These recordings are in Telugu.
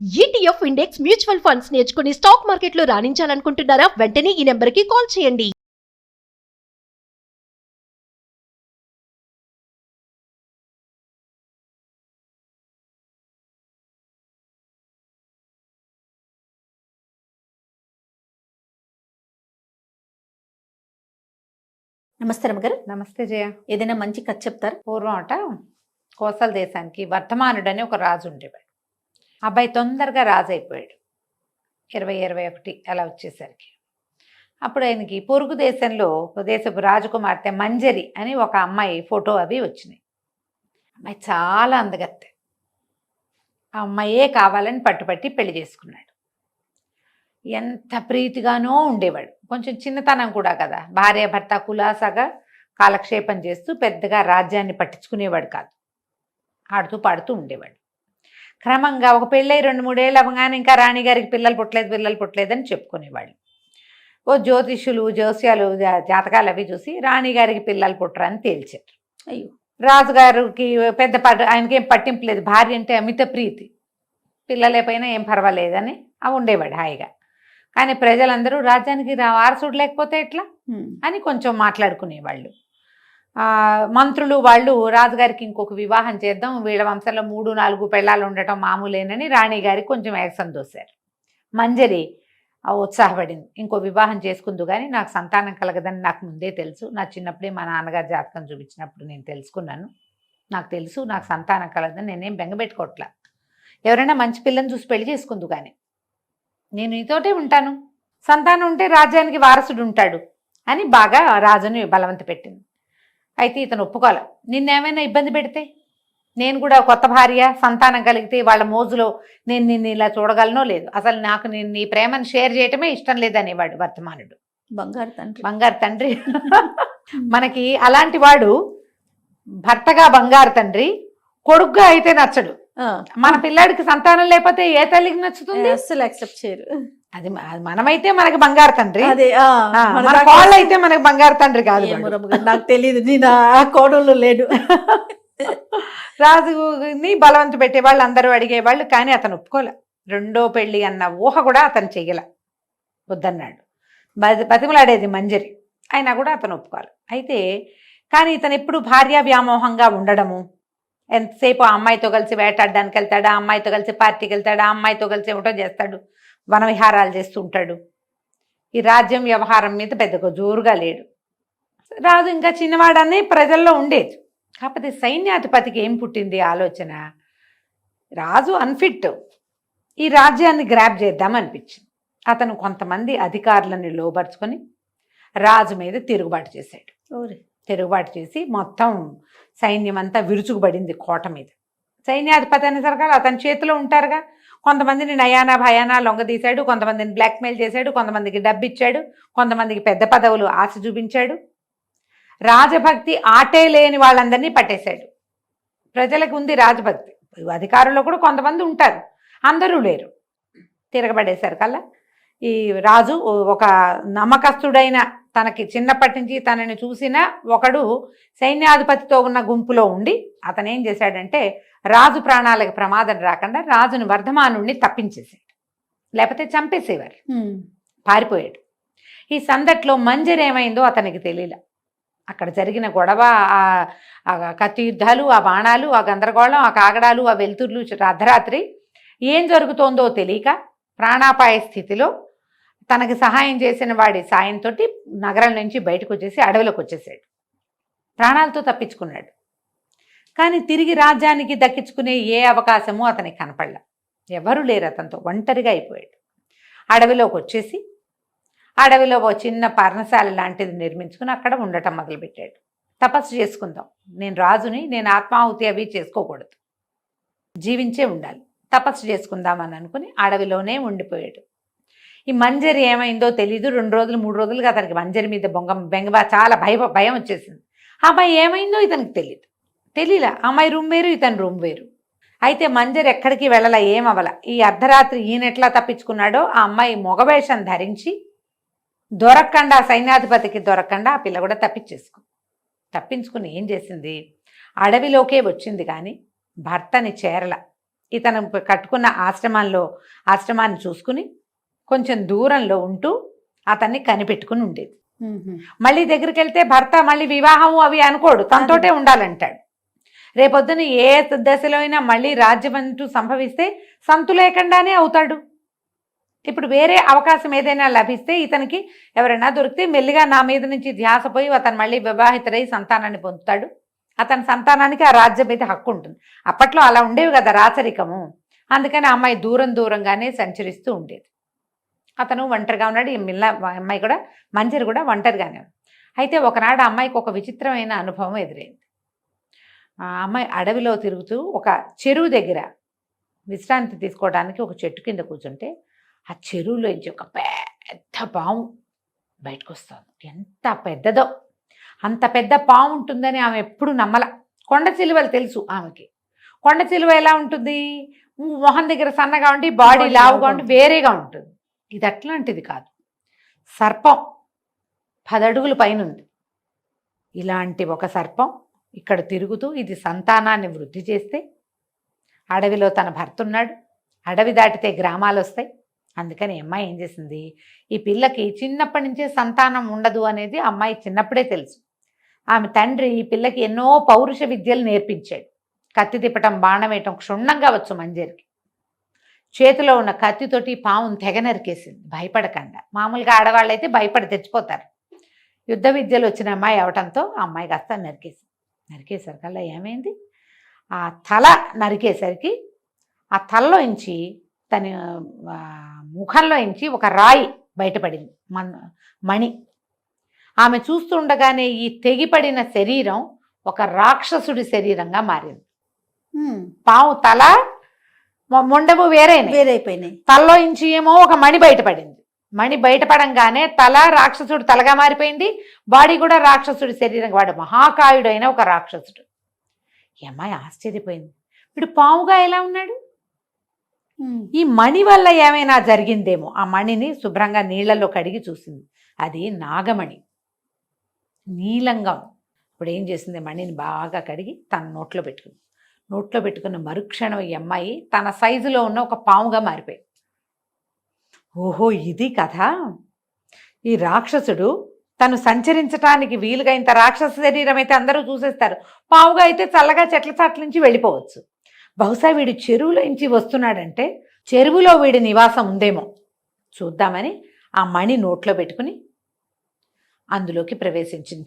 ఈటీఎఫ్ ఇండెక్స్ మ్యూచువల్ ఫండ్స్ నేర్చుకుని స్టాక్ మార్కెట్లో రాణించాలనుకుంటున్నారా? వెంటనే ఈ నెంబర్కి కాల్ చేయండి. నమస్తే రమ్మగారు. నమస్తే జయ. ఏదైనా మంచి కథ చెప్తారు? పూర్వం అట కోసల దేశానికి వర్ధమానుడని ఒక రాజు ఉండేవాడు. అబ్బాయి తొందరగా రాజు అయిపోయాడు. 20-21 అలా వచ్చేసరికి అప్పుడు ఆయనకి పొరుగు దేశంలో దేశపు రాజకుమార్తె మంజరి అని ఒక అమ్మాయి ఫోటో అవి వచ్చినాయి. అమ్మాయి చాలా అందగత్తె. ఆ అమ్మాయే కావాలని పట్టుపట్టి పెళ్లి చేసుకున్నాడు. ఎంత ప్రీతిగానో ఉండేవాడు. కొంచెం చిన్నతనం కూడా కదా, భార్య భర్త కులాసాగా కాలక్షేపం చేస్తూ పెద్దగా రాజ్యాన్ని పట్టించుకునేవాడు కాదు. ఆడుతూ పాడుతూ ఉండేవాడు. క్రమంగా ఒక పెళ్ళై 2-3 ఏళ్ళు అవ్వగానే ఇంకా రాణిగారికి పిల్లలు పుట్టలేదని చెప్పుకునేవాళ్ళు. ఓ జ్యోతిష్యులు జోస్యాలు జాతకాలు అవి చూసి రాణిగారికి పిల్లలు పుట్టరని తేల్చారు. అయ్యో. రాజుగారికి పెద్ద ఆయనకేం పట్టింపు లేదు. భార్య అంటే అమిత ప్రీతి. పిల్లలైపోయినా ఏం పర్వాలేదని ఉండేవాడు హాయిగా. కానీ ప్రజలందరూ రాజ్యానికి వారసుడు లేకపోతే ఎట్లా అని కొంచెం మాట్లాడుకునేవాళ్ళు. మంత్రులు వాళ్ళు రాజుగారికి ఇంకొక వివాహం చేద్దాం, వీళ్ళ వంశంలో 3-4 పెళ్ళాలు ఉండటం మామూలేనని రాణిగారికి కొంచెం ఏకసం దోశారు. మంజరి ఉత్సాహపడింది. ఇంకో వివాహం చేసుకుందు కానీ నాకు సంతానం కలగదని నాకు ముందే తెలుసు. నా చిన్నప్పుడే మా నాన్నగారు జాతకం చూపించినప్పుడు నేను తెలుసుకున్నాను. నాకు తెలుసు నాకు సంతానం కలగదని, నేనేం బెంగపెట్టుకోవట్లా. ఎవరైనా మంచి పిల్లని చూసి పెళ్లి చేసుకుందు కానీ నేను నీతోటే ఉంటాను, సంతానం ఉంటే రాజ్యానికి వారసుడు ఉంటాడు అని బాగా రాజుని బలవంత పెట్టింది. అయితే ఇతను ఒప్పుకోవాలి. నిన్నేమైనా ఇబ్బంది పెడితే, నేను కూడా కొత్త భార్య సంతానం కలిగితే వాళ్ళ మోజులో నేను నిన్ను ఇలా చూడగలనో లేదు, అసలు నాకు నేను నీ ప్రేమను షేర్ చేయటమే ఇష్టం లేదనేవాడు వర్ధమానుడు. బంగారు తండ్రి మనకి అలాంటి వాడు భర్తగా బంగారు తండ్రి, కొడుకుగా అయితే నచ్చడు. మన పిల్లాడికి సంతానం లేకపోతే ఏ తల్లికి నచ్చుతుంది? అస్సలు యాక్సెప్ట్ చేయరు. అది మనమైతే మనకి బంగారు తండ్రి, అదే మన కోళ్ళు అయితే మనకి బంగారు తండ్రి కాదు. నాకు తెలియదు, నేను ఆ కోడలు లేడు. రాజుని బలవంత పెట్టేవాళ్ళు అందరూ అడిగేవాళ్ళు, కానీ అతను ఒప్పుకోలే. రెండో పెళ్లి అన్న ఊహ కూడా అతను చెయ్యలే, వద్దన్నాడు. బతిమలాడేది మంజరి, అయినా కూడా అతను ఒప్పుకోవాలి. అయితే కానీ ఇతను ఎప్పుడు భార్యా వ్యామోహంగా ఉండడము, ఎంతసేపు ఆ అమ్మాయితో కలిసి వేటాడడానికి వెళ్తాడు, ఆ అమ్మాయితో కలిసి పార్టీకి వెళ్తాడు, ఆ అమ్మాయితో కలిసి ఏమిటో చేస్తాడు, వనవిహారాలు చేస్తూ ఉంటాడు. ఈ రాజ్యం వ్యవహారం మీద పెద్దగా జోరుగా లేడు. రాజు ఇంకా చిన్నవాడని ప్రజల్లో ఉండేది. కాకపోతే సైన్యాధిపతికి ఏం పుట్టింది ఆలోచన, రాజు అన్ఫిట్, ఈ రాజ్యాన్ని గ్రాప్ చేద్దామనిపించింది. అతను కొంతమంది అధికారులను లోబర్చుకొని రాజు మీద తిరుగుబాటు చేశాడు. తిరుగుబాటు చేసి మొత్తం సైన్యం అంతా విరుచుకుపడింది కోట మీద. సైన్యాధిపతి అనేసరికి అతని చేతిలో ఉంటారుగా, కొంతమందిని నయానా భయానా లొంగదీశాడు, కొంతమందిని బ్లాక్మెయిల్ చేశాడు, కొంతమందికి డబ్బు ఇచ్చాడు, కొంతమందికి పెద్ద పదవులు ఆశ చూపించాడు. రాజభక్తి ఆటే లేని వాళ్ళందరినీ పట్టేశాడు. ప్రజలకు ఉంది రాజభక్తి, అధికారుల్లో కూడా కొంతమంది ఉంటారు, అందరూ లేరు. తిరగబడేశారు కల్లా ఈ రాజు ఒక నమ్మకస్తుడైన, తనకి చిన్నప్పటి నుంచి తనని చూసిన ఒకడు సైన్యాధిపతితో ఉన్న గుంపులో ఉండి అతను ఏం చేశాడంటే రాజు ప్రాణాలకు ప్రమాదం రాకుండా రాజుని వర్ధమానుడిని తప్పించేసాడు, లేకపోతే చంపేసేవారు. పారిపోయాడు. ఈ సందట్లో మంజరి ఏమైందో అతనికి తెలియలే. అక్కడ జరిగిన గొడవ, ఆ కత్తి యుద్ధాలు, ఆ బాణాలు, ఆ గందరగోళం, ఆ కాగడాలు, ఆ వెలుతుర్లు, అర్ధరాత్రి ఏం జరుగుతోందో తెలియక ప్రాణాపాయ స్థితిలో తనకి సహాయం చేసిన వాడి సాయంతో నగరం నుంచి బయటకు వచ్చేసి అడవిలోకి వచ్చేసాడు. ప్రాణాలతో తప్పించుకున్నాడు. కానీ తిరిగి రాజ్యానికి దక్కించుకునే ఏ అవకాశమూ అతనికి కనపడలే. ఎవరూ లేరు, అతనితో ఒంటరిగా అయిపోయాడు. అడవిలోకి వచ్చేసి అడవిలో ఒక చిన్న పర్ణశాల లాంటిది నిర్మించుకుని అక్కడ ఉండటం మొదలుపెట్టాడు. తపస్సు చేసుకుందాం, నేను రాజుని, నేను ఆత్మాహుతి అవి చేసుకోకూడదు, జీవించే ఉండాలి, తపస్సు చేసుకుందామని అనుకుని అడవిలోనే ఉండిపోయాడు. ఈ మంజరి ఏమైందో తెలీదు. 2 రోజులు 3 రోజులుగా అతనికి మంజరి మీద బెంగ చాలా భయం వచ్చేసింది. ఆ అమ్మాయి ఏమైందో ఇతనికి తెలియలా. అమ్మాయి రూమ్ వేరు, ఇతని రూమ్ వేరు. అయితే మంజరి ఎక్కడికి వెళ్ళలా, ఏమవల. ఈ అర్ధరాత్రి ఈయనెట్లా తప్పించుకున్నాడో ఆ అమ్మాయి మొగవేషం ధరించి దొరక్కండా, సైన్యాధిపతికి దొరక్కండా ఆ పిల్ల కూడా తప్పించుకుని ఏం చేసింది, అడవిలోకే వచ్చింది కానీ భర్తని చేరల. ఇతను కట్టుకున్న ఆశ్రమాన్ని చూసుకుని కొంచెం దూరంలో ఉంటూ అతన్ని కనిపెట్టుకుని ఉండేది. మళ్ళీ దగ్గరికి వెళ్తే భర్త మళ్ళీ వివాహం అవి అనుకోడు, తనతోటే ఉండాలంటాడు. రేపొద్దున ఏ దశలో అయినా మళ్ళీ రాజ్యం అంటూ సంభవిస్తే సంతు లేకుండానే అవుతాడు. ఇప్పుడు వేరే అవకాశం ఏదైనా లభిస్తే ఇతనికి ఎవరైనా దొరికితే మెల్లిగా నా మీద నుంచి ధ్యాస పోయి అతను మళ్ళీ వివాహితుడై సంతానాన్ని పొందుతాడు. అతని సంతానానికి ఆ రాజ్యం మీద హక్కు ఉంటుంది. అప్పట్లో అలా ఉండేవి కదా రాచరికము. అందుకని ఆ అమ్మాయి దూరంగానే సంచరిస్తూ ఉండేది. అతను ఒంటరిగా ఉన్నాడు. ఈ అమ్మాయి కూడా మంజరి కూడా ఒంటరిగానే ఉంది. అయితే ఒకనాడు అమ్మాయికి ఒక విచిత్రమైన అనుభవం ఎదురైంది. ఆ అమ్మాయి అడవిలో తిరుగుతూ ఒక చెరువు దగ్గర విశ్రాంతి తీసుకోవడానికి ఒక చెట్టు కింద కూర్చుంటే ఆ చెరువులోంచి ఒక పెద్ద పాము బయటకు వస్తుంది. ఎంత పెద్దదో, అంత పెద్ద పాము ఉంటుందని ఆమె ఎప్పుడు నమ్మల. కొండ చిలువలు తెలుసు ఆమెకి. కొండ చిలువ ఎలా ఉంటుంది, మొహం దగ్గర సన్నగా ఉండి బాడీ లావుగా ఉండి వేరేగా ఉంటుంది. ఇది అట్లాంటిది కాదు, సర్పం 10 అడుగుల పైన ఉంది. ఇలాంటి ఒక సర్పం ఇక్కడ తిరుగుతూ ఇది సంతానాన్ని వృద్ధి చేస్తే, అడవిలో తన భర్త ఉన్నాడు, అడవి దాటితే గ్రామాలు వస్తాయి. అందుకని అమ్మాయి ఏం చేసింది, ఈ పిల్లకి చిన్నప్పటి నుంచే సంతానం ఉండదు అనేది అమ్మాయి చిన్నప్పుడే తెలుసు. ఆమె తండ్రి ఈ పిల్లకి ఎన్నో పౌరుష విద్యలు నేర్పించాడు. కత్తి తిప్పటం, బాణం వేయటం క్షుణ్ణంగా వచ్చు మంజరికి. చేతిలో ఉన్న కత్తితోటి పామును తెగ నరికేసింది భయపడకుండా. మామూలుగా ఆడవాళ్ళు అయితే భయపడి తెచ్చిపోతారు. యుద్ధ విద్యలు వచ్చిన అమ్మాయి అవటంతో ఆ అమ్మాయి కాస్త నరికేసరికల్లా ఏమైంది, ఆ తల నరికేసరికి ఆ తలలోంచి తన ముఖంలోంచి ఒక రాయి బయటపడింది, మణి. ఆమె చూస్తుండగానే ఈ తెగిపడిన శరీరం ఒక రాక్షసుడి శరీరంగా మారింది. పాము తల మొండము వేరైపోయినాయి. తలలోంచి ఏమో ఒక మణి బయటపడింది. మణి బయటపడంగానే తల రాక్షసుడు తలగా మారిపోయింది, బాడీ కూడా రాక్షసుడి శరీరం. వాడు మహాకాయుడైన ఒక రాక్షసుడు. ఈ అమ్మాయి ఆశ్చర్యపోయింది, వీడు పాముగా ఎలా ఉన్నాడు? ఈ మణి వల్ల ఏమైనా జరిగిందేమో. ఆ మణిని శుభ్రంగా నీళ్లలో కడిగి చూసింది. అది నాగమణి, నీలంగా. ఇప్పుడు ఏం చేసింది, మణిని బాగా కడిగి తన నోట్లో పెట్టుకున్న మరుక్షణం ఈ అమ్మాయి తన సైజులో ఉన్న ఒక పాముగా మారిపోయింది. ఓహో, ఇది కథ. ఈ రాక్షసుడు తను సంచరించటానికి వీలుగా, ఇంత రాక్షస శరీరం అయితే అందరూ చూసేస్తారు, పావుగా అయితే చల్లగా చెట్ల చాట్ల నుంచి వెళ్ళిపోవచ్చు. బహుశా వీడు చెరువులో నుంచి వస్తున్నాడంటే చెరువులో వీడి నివాసం ఉందేమో చూద్దామని ఆ మణి నోట్లో పెట్టుకుని అందులోకి ప్రవేశించింది.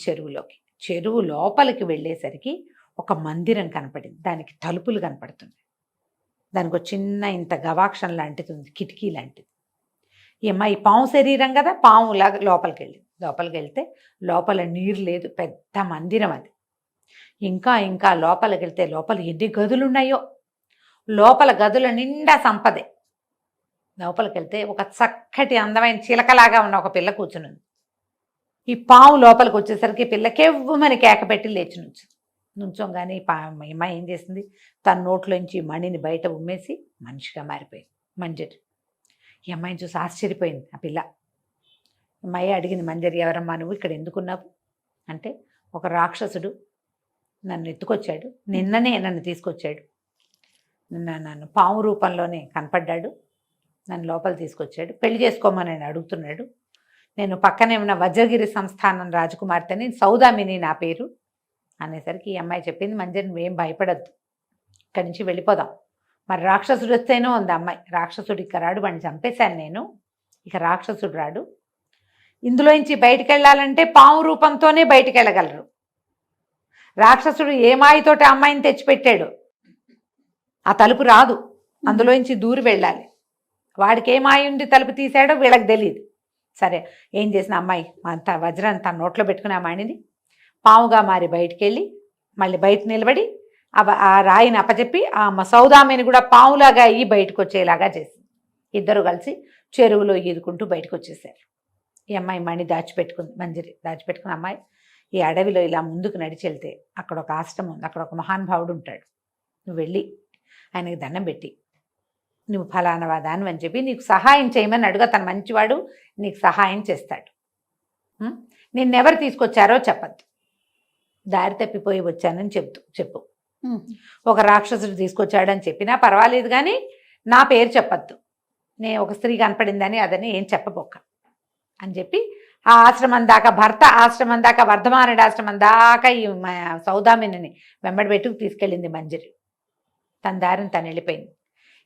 చెరువు లోపలికి వెళ్ళేసరికి ఒక మందిరం కనపడింది. దానికి తలుపులు కనపడుతుంది. దానికి ఒక చిన్న ఇంత గవాక్షం లాంటిది ఉంది, కిటికీ లాంటిది. ఈ అమ్మాయి పాము శరీరం కదా, పాములాగా లోపలికి వెళ్తే లోపల నీరు లేదు, పెద్ద మందిరం అది. ఇంకా లోపలికి వెళ్తే లోపల ఎన్ని గదులు ఉన్నాయో, లోపల గదుల నిండా సంపదే. లోపలికి వెళ్తే ఒక చక్కటి అందమైన చిలకలాగా ఉన్న ఒక పిల్ల కూర్చుని ఉంది. ఈ పాము లోపలికి వచ్చేసరికి పిల్లకెవ్వమని కేకపెట్టి లేచి నుంచోగానే అమ్మాయి ఏం చేసింది, తన నోట్లోంచి మణిని బయట ఉమ్మేసి మనిషిగా మారిపోయింది మంజరి. ఈ అమ్మాయిని చూసి ఆశ్చర్యపోయింది ఆ పిల్ల. అమ్మాయి అడిగింది, మంజరి ఎవరమ్మా నువ్వు, ఇక్కడ ఎందుకున్నావు అంటే, ఒక రాక్షసుడు నన్ను ఎత్తుకొచ్చాడు, నిన్ననే నన్ను తీసుకొచ్చాడు, నన్ను పాము రూపంలోనే కనపడ్డాడు, నన్ను లోపల తీసుకొచ్చాడు, పెళ్లి చేసుకోమని అడుగుతున్నాడు. నేను పక్కనే ఉన్న వజ్రగిరి సంస్థానం రాజకుమార్తెని, సౌదామిని నా పేరు అనేసరికి ఈ అమ్మాయి చెప్పింది, మంజరి నువ్వేం భయపడద్దు, ఇక్కడి నుంచి వెళ్ళిపోదాం. మరి రాక్షసుడు వస్తేనో ఉంది అమ్మాయి. రాక్షసుడు ఇక రాడు, వాడిని చంపేశాను నేను, ఇక రాక్షసుడు రాడు. ఇందులోంచి బయటికి వెళ్ళాలంటే పాము రూపంతోనే బయటికి వెళ్ళగలరు. రాక్షసుడు ఏ మాయతోటి అమ్మాయిని తెచ్చిపెట్టాడు, ఆ తలుపు రాదు, అందులోంచి దూరి వెళ్ళాలి. వాడికి ఏ మాయ ఉండి తలుపు తీసాడో వీళ్ళకి తెలియదు. సరే, ఏం చేసిన అమ్మాయి అంత వజ్రాన్ని తన నోట్లో పెట్టుకుని ఆ మాయని పాముగా మారి బయటికి వెళ్ళి మళ్ళీ బయట నిలబడి ఆ రాయిని అప్పచెప్పి ఆ సౌదామిని కూడా పాములాగా అయ్యి బయటకు వచ్చేలాగా చేసింది. ఇద్దరు కలిసి చెరువులో ఈదుకుంటూ బయటకు వచ్చేసారు. ఈ అమ్మాయి మణి మంజరి దాచిపెట్టుకున్న అమ్మాయి ఈ అడవిలో ఇలా ముందుకు నడిచి వెళ్తే అక్కడ ఒక ఆశ్రమం ఉంది, అక్కడ ఒక మహానుభావుడు ఉంటాడు. నువ్వు వెళ్ళి ఆయనకి దండం పెట్టి నువ్వు ఫలానా దాని అని చెప్పి నీకు సహాయం చేయమని అడుగు. తను మంచివాడు, నీకు సహాయం చేస్తాడు. నిన్నెవరు తీసుకొచ్చారో చెప్పద్దు, దారి తప్పిపోయి వచ్చానని చెప్పు. ఒక రాక్షసుడు తీసుకొచ్చాడని చెప్పినా పర్వాలేదు, కానీ నా పేరు చెప్పద్దు, నేను ఒక స్త్రీ కనపడిందని అదని ఏం చెప్పబోక అని చెప్పి ఆ ఆశ్రమం దాకా, భర్త ఆశ్రమం దాకా, వర్ధమానుడి ఆశ్రమం దాకా ఈ సౌదామిని వెంబడి పెట్టుకు తీసుకెళ్ళింది మంజరి. తన దారిని తను వెళ్ళిపోయింది.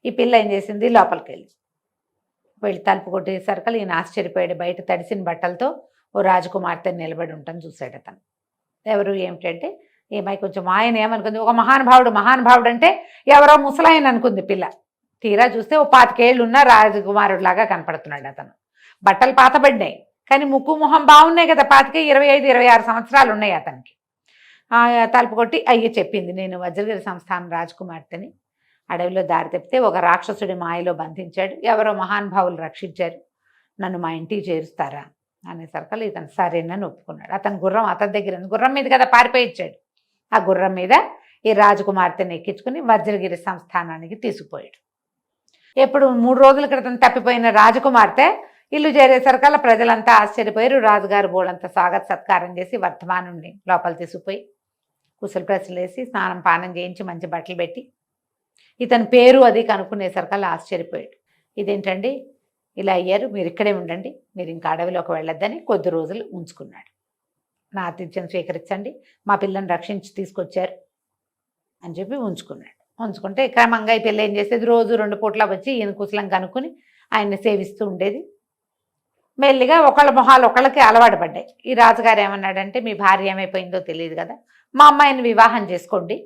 ఈ పిల్ల ఏం చేసింది, లోపలికి వెళ్ళి తలుపు కొట్టేసరికి ఈయన ఆశ్చర్యపోయాడు. బయట తడిసిన బట్టలతో ఓ రాజకుమార్తె నిలబడి ఉంటాను చూశాడు అతను. ఎవరు ఏమిటంటే ఏమై కొంచెం ఆయన ఏమనుకుంది, ఒక మహానుభావుడు అంటే ఎవరో ముసలాయన అనుకుంది పిల్ల. తీరా చూస్తే ఓ 25 ఏళ్ళు ఉన్న రాజకుమారుడిలాగా కనపడుతున్నాడు అతను. బట్టలు పాతబడినాయి, కానీ ముక్కు మొహం బాగున్నాయి కదా. 25, 26 సంవత్సరాలు ఉన్నాయి అతనికి. తలుపు కొట్టి అయ్యి చెప్పింది, నేను వజ్రగిరి సంస్థానం రాజకుమార్తెని. అడవిలో దారి తప్పితే ఒక రాక్షసుడి మాయలో బంధించాడు, ఎవరో మహానుభావులు రక్షించారు, నన్ను మా ఇంటికి చేరుస్తారా అనేసరికి ఇతను సరేనని ఒప్పుకున్నాడు. అతను గుర్రం అతని దగ్గర గుర్రం మీద కదా పారిపోయి ఇచ్చాడు. ఆ గుర్రం మీద ఈ రాజకుమార్తెని ఎక్కించుకుని వజ్రగిరి సంస్థానానికి తీసుకుపోయాడు. ఎప్పుడు 3 రోజుల క్రితం తప్పిపోయిన రాజకుమార్తె ఇల్లు చేరేసరికల్లా ప్రజలంతా ఆశ్చర్యపోయారు. రాజుగారు బోళంతా స్వాగత సత్కారం చేసి వర్ధమానుడిని లోపల తీసుకుపోయి కుశల ప్రశ్నలు వేసి స్నానం పానం చేయించి మంచి బట్టలు పెట్టి ఇతని పేరు అది కనుక్కునేసరికల్లా ఆశ్చర్యపోయాడు. ఇదేంటండి ఇలా అయ్యారు, మీరు ఇక్కడే ఉండండి, మీరు ఇంకా అడవిలోకి వెళ్ళొద్దని కొద్ది రోజులు ఉంచుకున్నాడు. నా ఆతిథ్యం స్వీకరించండి, మా పిల్లని రక్షించి తీసుకొచ్చారు అని చెప్పి ఉంచుకున్నాడు. ఉంచుకుంటే క్రమంగా ఈ పిల్ల ఏం చేసేది, రోజు 2 పూట్ల వచ్చి ఈయన కుశలం కనుక్కొని ఆయన్ని సేవిస్తూ ఉండేది. మెల్లిగా ఒకళ్ళ మొహాలు ఒకళ్ళకి అలవాటు పడ్డాయి. ఈ రాజుగారు ఏమన్నాడంటే, మీ భార్య ఏమైపోయిందో తెలియదు కదా, మా అమ్మాయిని వివాహం చేసుకోండి,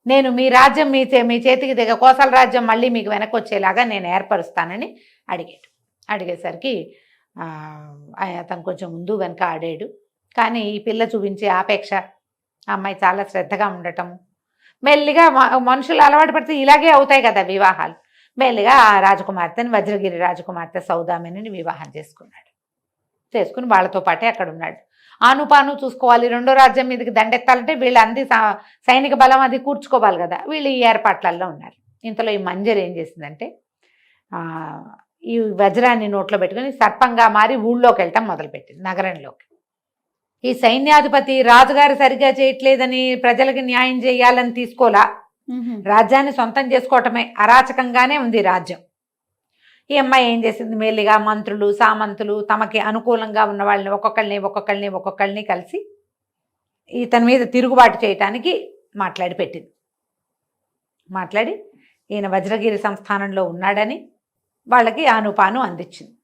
నేను మీ రాజ్యం మీ చేతికి దిగ కోసల రాజ్యం మళ్ళీ మీకు వెనక్కి వచ్చేలాగా నేను ఏర్పరుస్తానని అడిగాడు. అడిగేసరికి అతను కొంచెం ముందు వెనక ఆడాడు. కానీ ఈ పిల్ల చూపించే ఆపేక్ష, అమ్మాయి చాలా శ్రద్ధగా ఉండటం, మెల్లిగా మనుషులు అలవాటు పడితే ఇలాగే అవుతాయి కదా వివాహాలు. మెల్లిగా ఆ రాజకుమార్తెని, వజ్రగిరి రాజకుమార్తె సౌదామిని వివాహం చేసుకున్నాడు. చేసుకుని వాళ్ళతో పాటే అక్కడ ఉన్నాడు. ఆనుపాను చూసుకోవాలి, 2వ రాజ్యం మీదకి దండెత్తాలంటే వీళ్ళు అంది సైనిక బలం అది కూర్చుకోవాలి కదా, వీళ్ళు ఈ ఏర్పాట్లలో ఉన్నారు. ఇంతలో ఈ మంజరి ఏం చేసిందంటే ఈ వజ్రాన్ని నోట్లో పెట్టుకుని సర్పంగా మారి ఊళ్ళోకి వెళ్ళటం మొదలుపెట్టింది, నగరంలోకి. ఈ సైన్యాధిపతి రాజుగారు సరిగ్గా చేయట్లేదని ప్రజలకి న్యాయం చేయాలని తీసుకోలా, రాజ్యాన్ని సొంతం చేసుకోవటమే అరాచకంగానే ఉంది రాజ్యం. ఈ అమ్మాయి ఏం చేసింది, మెల్లిగా మంత్రులు సామంతులు తమకి అనుకూలంగా ఉన్న వాళ్ళని ఒక్కొక్కళ్ళని కలిసి ఇతని మీద తిరుగుబాటు చేయటానికి మాట్లాడి మాట్లాడి ఈయన వజ్రగిరి సంస్థానంలో ఉన్నాడని వాళ్ళకి ఆనుపాను అందించింది.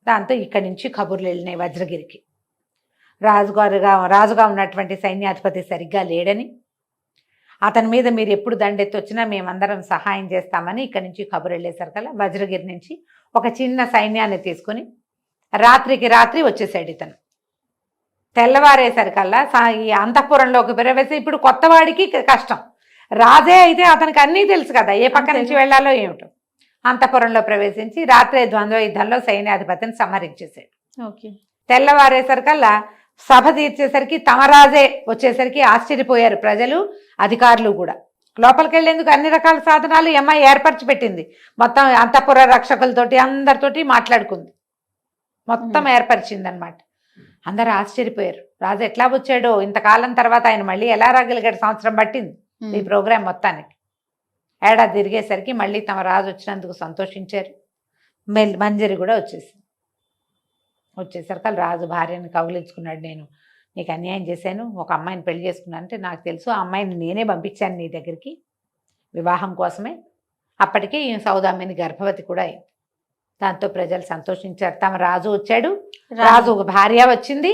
దాంతో ఇక్కడి నుంచి కబుర్లు వెళ్ళినాయి వజ్రగిరికి. రాజుగా ఉన్నటువంటి సైన్యాధిపతి సరిగ్గా లేడని, అతని మీద మీరు ఎప్పుడు దండెత్తొచ్చినా మేమందరం సహాయం చేస్తామని ఇక్కడి నుంచి కబురు వెళ్ళేసరికల్లా వజ్రగిరి నుంచి ఒక చిన్న సైన్యాన్ని తీసుకుని రాత్రికి రాత్రి వచ్చేసాడు ఇతను. తెల్లవారేసరికల్లా ఈ అంతఃపురంలోకి ప్రవేశి, ఇప్పుడు కొత్తవాడికి కష్టం, రాజే అయితే అతనికి అన్నీ తెలుసు కదా, ఏ పక్క నుంచి వెళ్ళాలో ఏమిటో. అంతఃపురంలో ప్రవేశించి రాత్రే ద్వంద్వ యుద్ధంలో సైన్యాధిపతిని సంహరించేశాడు. తెల్లవారేసరికల్లా సభ తీర్చేసరికి తమ రాజే వచ్చేసరికి ఆశ్చర్యపోయారు ప్రజలు, అధికారులు కూడా. లోపలికి వెళ్ళేందుకు అన్ని రకాల సాధనాలు అమ్మాయి ఏర్పరిచి పెట్టింది. మొత్తం అంతఃపుర రక్షకులతోటి అందరితోటి మాట్లాడుకుంది, మొత్తం ఏర్పరిచింది అనమాట. అందరూ ఆశ్చర్యపోయారు, రాజు ఎట్లా వచ్చాడో, ఇంతకాలం తర్వాత ఆయన మళ్ళీ ఎలా రాగలిగాడు, సంవత్సరం పట్టింది ఈ ప్రోగ్రాం మొత్తానికి. ఏడాది తిరిగేసరికి మళ్ళీ తమ రాజు వచ్చినందుకు సంతోషించారు. మంజరి కూడా వచ్చేసరికి రాజు భార్యని కౌగిలించుకున్నాడు. నేను నీకు అన్యాయం చేశాను, ఒక అమ్మాయిని పెళ్లి చేసుకున్నాను అంటే నాకు తెలుసు, ఆ అమ్మాయిని నేనే పంపించాను నీ దగ్గరికి వివాహం కోసమే. అప్పటికే ఈ సౌదామిని గర్భవతి కూడా అయింది. దాంతో ప్రజలు సంతోషించారు, తమ రాజు వచ్చాడు, రాజు భార్య వచ్చింది,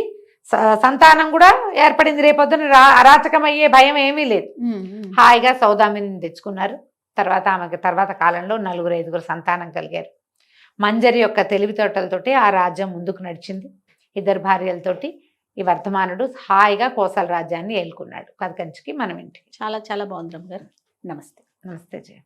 సంతానం కూడా ఏర్పడింది. రేపొద్దున అరాచకం అయ్యే భయం ఏమీ లేదు. హాయిగా సౌదామిని తెచ్చుకున్నారు. తర్వాత కాలంలో 4-5 సంతానం కలిగారు. మంజరి యొక్క తెలివితేటలతోటి ఆ రాజ్యం ముందుకు నడిచింది. 2 భార్యలతోటి ఈ వర్ధమానుడు హాయిగా కోసల రాజ్యాన్ని ఏలుకున్నాడు. కథ కంచికి మనం ఇంటికి. చాలా చాలా బాగుంది రమ్మ గారు. నమస్తే. నమస్తే జయ.